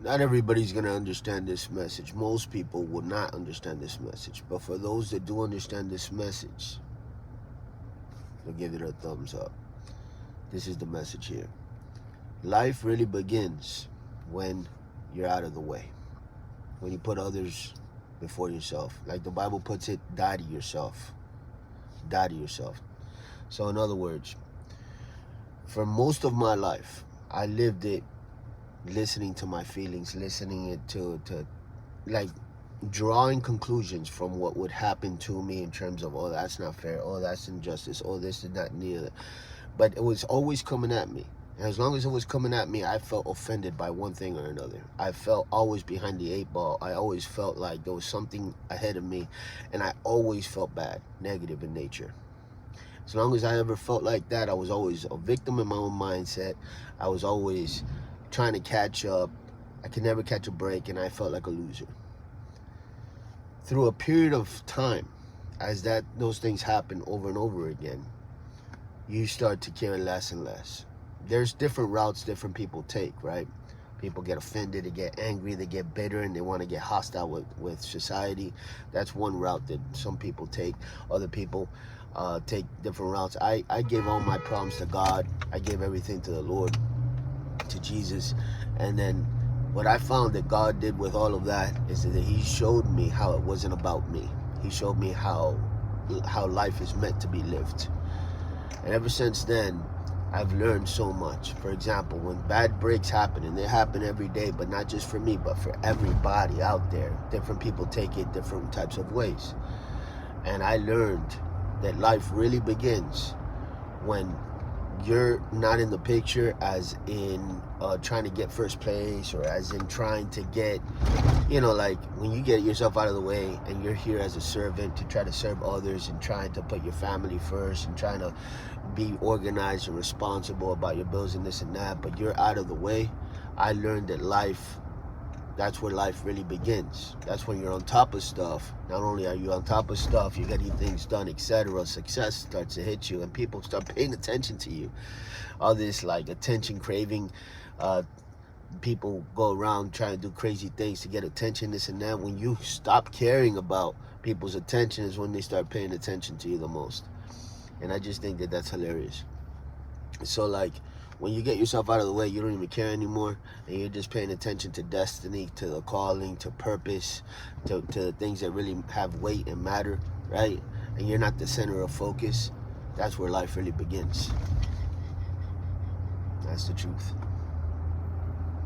Not everybody's going to understand this message. Most people will not understand this message. But for those that do understand this message, they'll give it a thumbs up. This is the message here. Life really begins when you're out of the way. When you put others before yourself. Like the Bible puts it, die to yourself. Die to yourself. So in other words, for most of my life, I lived it listening to my feelings, listening it to like drawing conclusions from what would happen to me in terms of, oh, that's not fair, oh, that's injustice, oh, this is not near. But it was always coming at me. And as long as it was coming at me, I felt offended by one thing or another. I felt always behind the eight ball. I always felt like there was something ahead of me, and I always felt bad, negative in nature. As long as I ever felt like that, I was always a victim in my own mindset. I was always trying to catch up. I could never catch a break, and I felt like a loser. Through a period of time, as those things happen over and over again, you start to care less and less. There's different routes different people take, right? People get offended, they get angry, they get bitter, and they want to get hostile with society. That's one route that some people take. Other people take different routes. I gave all my problems to God. I gave everything to the Lord, to Jesus. And then what I found that God did with all of that is that He showed me how it wasn't about me. He showed me how life is meant to be lived. And ever since then, I've learned so much. For example, when bad breaks happen, and they happen every day, but not just for me, but for everybody out there, different people take it different types of ways. And I learned that life really begins when you're not in the picture, as in trying to get first place, or as in trying to get, like when you get yourself out of the way and you're here as a servant to try to serve others and trying to put your family first and trying to be organized and responsible about your bills and this and that, but you're out of the way. I learned that that's where life really begins. That's when you're on top of stuff. Not only are you on top of stuff, you're getting things done, etc. Success starts to hit you and people start paying attention to you. All this like attention craving, people go around trying to do crazy things to get attention, this and that. When you stop caring about people's attention is when they start paying attention to you the most. And I just think that that's hilarious. So like, when you get yourself out of the way, you don't even care anymore, and you're just paying attention to destiny, to the calling, to purpose, to the things that really have weight and matter, right? And you're not the center of focus. That's where life really begins. That's the truth.